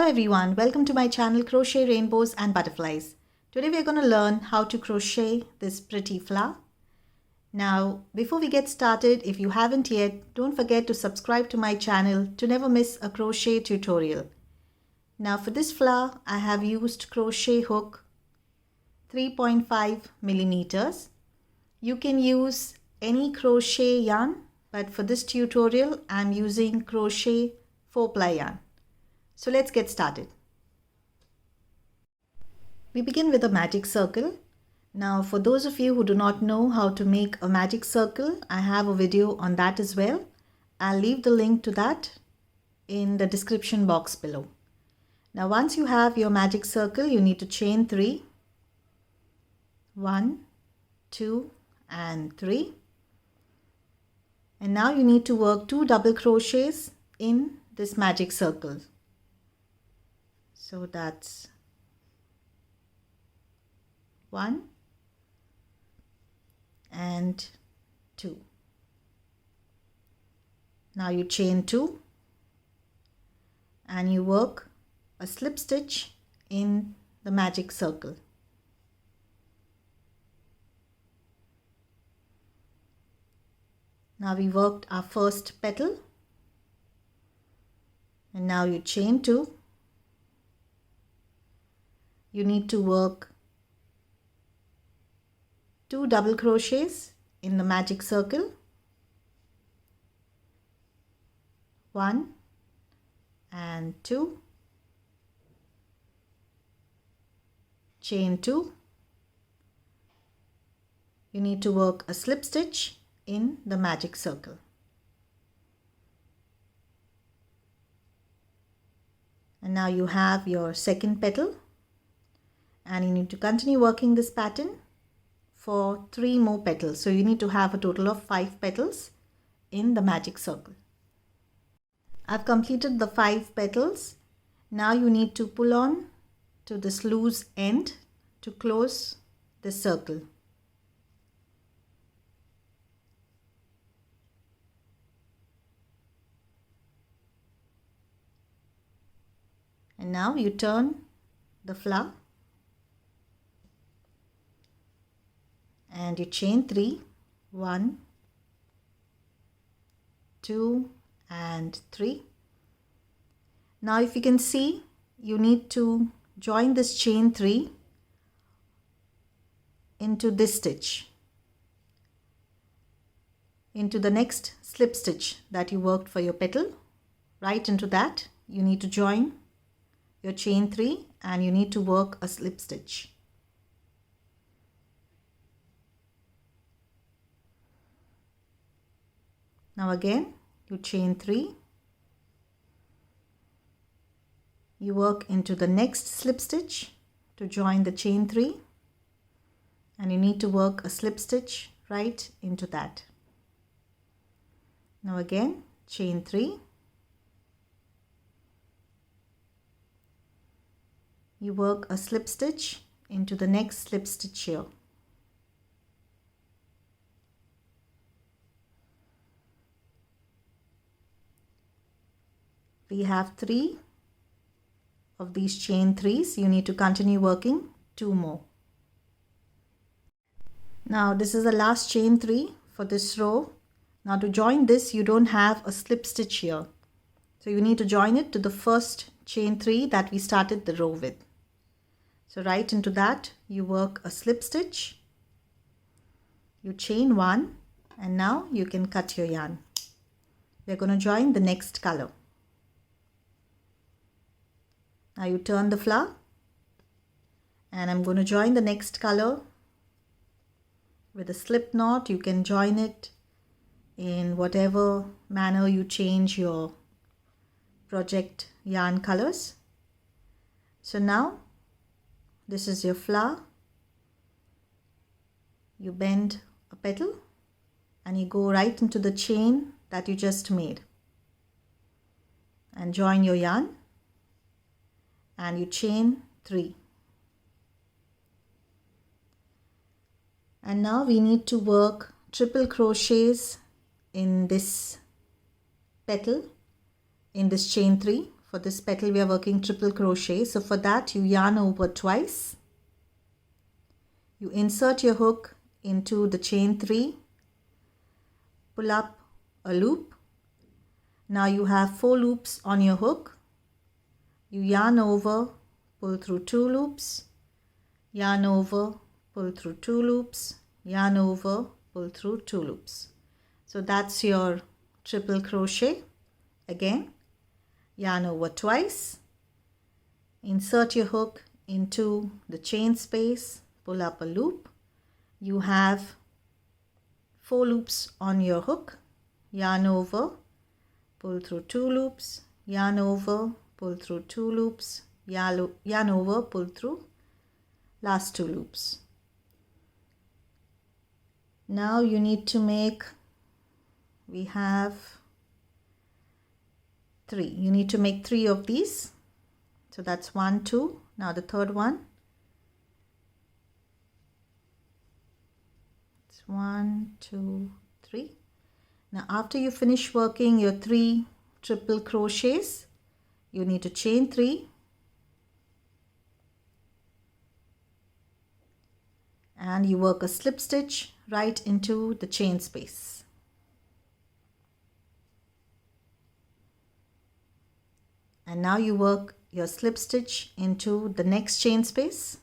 everyone, welcome to my channel Crochet Rainbows and Butterflies. Today we're going to learn how to crochet this pretty flower. Now before we get started, if you haven't yet, don't forget to subscribe to my channel to never miss a crochet tutorial. Now for this flower I have used crochet hook 3.5 millimeters. You can use any crochet yarn, but for this tutorial I'm using crochet 4-ply yarn. So let's get started. We begin with a magic circle. Now for those of you who do not know how to make a magic circle, I have a video on that as well. I'll leave the link to that in the description box below. Now once you have your magic circle, you need to chain 3. 1, 2 and 3. And now you need to work 2 double crochets in this magic circle. So that's 1 and 2. Now you chain 2 and you work a slip stitch in the magic circle. Now we worked our first petal and now you chain 2. You need to work 2 double crochets in the magic circle. 1 and 2. Chain 2. You need to work a slip stitch in the magic circle. And now you have your second petal. And you need to continue working this pattern for 3 more petals. So you need to have a total of 5 petals in the magic circle. I've completed the 5 petals. Now you need to pull on to this loose end to close the circle. And now you turn the flower. And you chain 3, 1, 2 and 3. Now if you can see, you need to join this chain 3 into this stitch, into the next slip stitch that you worked for your petal. Right into that you need to join your chain 3 and you need to work a slip stitch. Now again you chain 3, you work into the next slip stitch to join the chain 3 and you need to work a slip stitch right into that. Now again chain 3, you work a slip stitch into the next slip stitch here. We have 3 of these chain 3s. You need to continue working 2 more. Now this is the last chain 3 for this row. Now to join this you don't have a slip stitch here. So you need to join it to the first chain 3 that we started the row with. So right into that you work a slip stitch. You chain 1 and now you can cut your yarn. We're going to join the next color. Now you turn the flower and I'm going to join the next color with a slip knot. You can join it in whatever manner you change your project yarn colors. So now this is your flower. You bend a petal and you go right into the chain that you just made and join your yarn. And you chain 3. And now we need to work triple crochets in this petal, in this chain 3 For this petal we are working triple crochet. So for that you yarn over twice. You insert your hook into the chain 3, pull up a loop. Now you have 4 loops on your hook. You yarn over, pull through 2 loops, yarn over, pull through 2 loops, yarn over, pull through 2 loops. So that's your triple crochet. Again, yarn over twice, insert your hook into the chain space, pull up a loop. You have 4 loops on your hook, yarn over, pull through 2 loops, yarn over, pull through 2 loops, yarn over, pull through last 2 loops. Now you need to make, we have 3. You need to make 3 of these. So that's 1, 2. Now the third one. It's 1, 2, 3. Now after you finish working your 3 triple crochets, you need to chain 3 and you work a slip stitch right into the chain space. And now you work your slip stitch into the next chain space.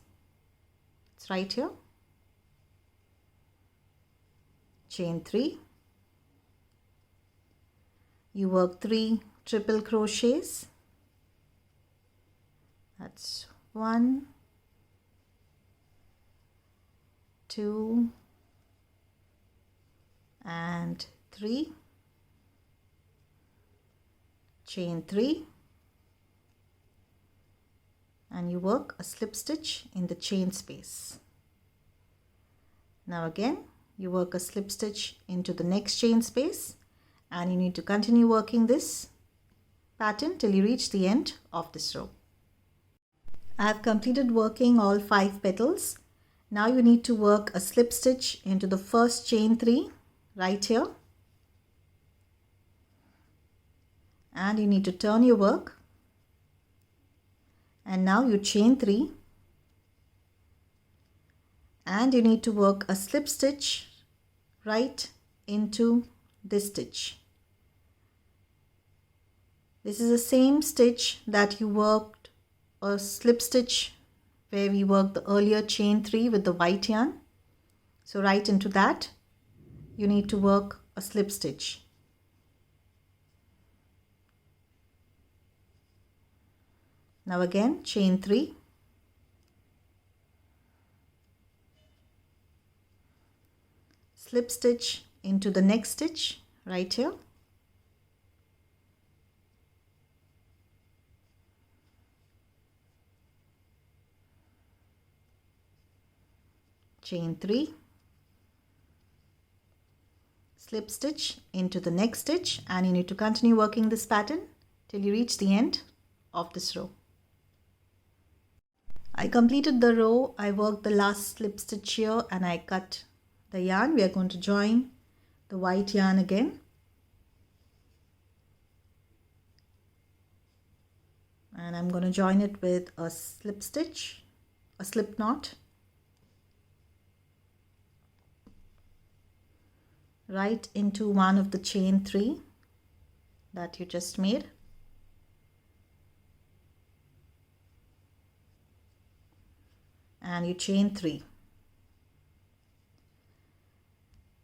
It's right here. Chain 3. You work 3 triple crochets. That's 1, 2, and 3. Chain 3. And you work a slip stitch in the chain space. Now again, you work a slip stitch into the next chain space, and you need to continue working this pattern till you reach the end of this row. I have completed working all 5 petals. Now you need to work a slip stitch into the first chain 3 right here, and you need to turn your work, and now you chain 3 and you need to work a slip stitch right into this stitch. This is the same stitch that you worked a slip stitch where we worked the earlier chain 3 with the white yarn. So right into that you need to work a slip stitch. Now again chain 3, slip stitch into the next stitch right here, chain 3, slip stitch into the next stitch, and you need to continue working this pattern till you reach the end of this row. I completed the row. I worked the last slip stitch here and I cut the yarn. We are going to join the white yarn again, and I'm going to join it with a slip stitch, a slip knot right into one of the chain 3 that you just made. And you chain 3.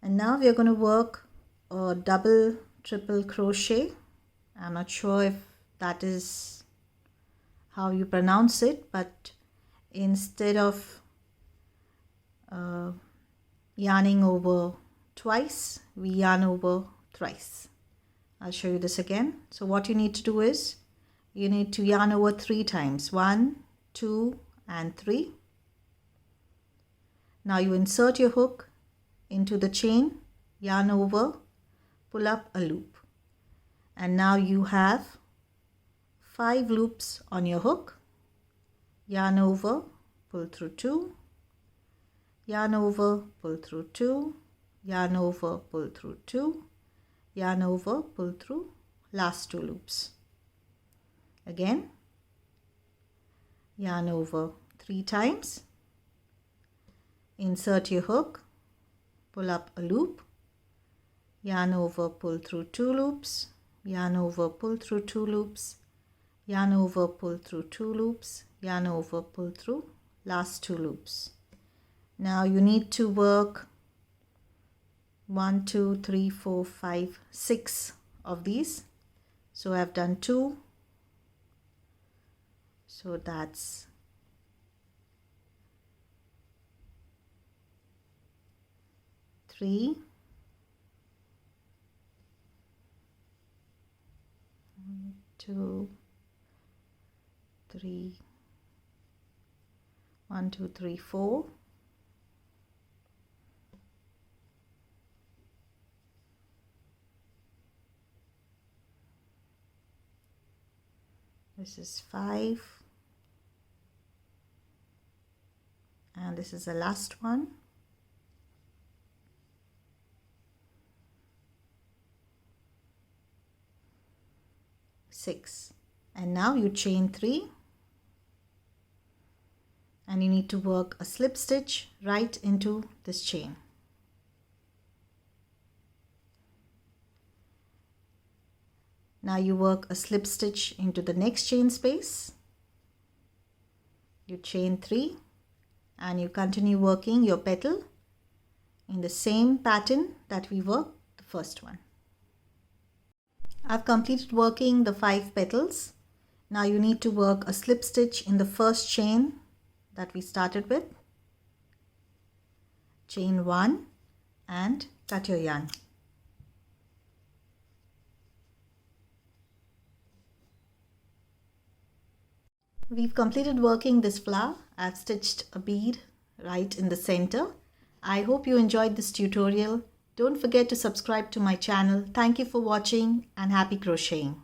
And now we are going to work a double triple crochet. I'm not sure if that is how you pronounce it, but instead of yarning over twice, we yarn over thrice. I'll show you this again. So what you need to do is you need to yarn over 3 times, 1, 2, and 3. Now you insert your hook into the chain, yarn over, pull up a loop, and now you have 5 loops on your hook. Yarn over, pull through 2, yarn over, pull through 2, yarn over, pull through 2, yarn over, pull through last 2 loops. Again, yarn over 3 times, insert your hook, pull up a loop, yarn over, pull through 2 loops, yarn over, pull through 2 loops, yarn over, pull through 2 loops, yarn over, pull through last 2 loops. Now you need to work 1, 2, 3, 4, 5, 6 of these. So I've done 2. So that's 3, 2, 3, 1, 2, 3, 4. This is 5. And this is the last one. 6. And now you chain 3. And you need to work a slip stitch right into this chain. Now you work a slip stitch into the next chain space. You chain 3 and you continue working your petal in the same pattern that we worked the first one. I've completed working the 5 petals. Now you need to work a slip stitch in the first chain that we started with. Chain 1 and cut your yarn. We've completed working this flower. I've stitched a bead right in the center. I hope you enjoyed this tutorial. Don't forget to subscribe to my channel. Thank you for watching and happy crocheting.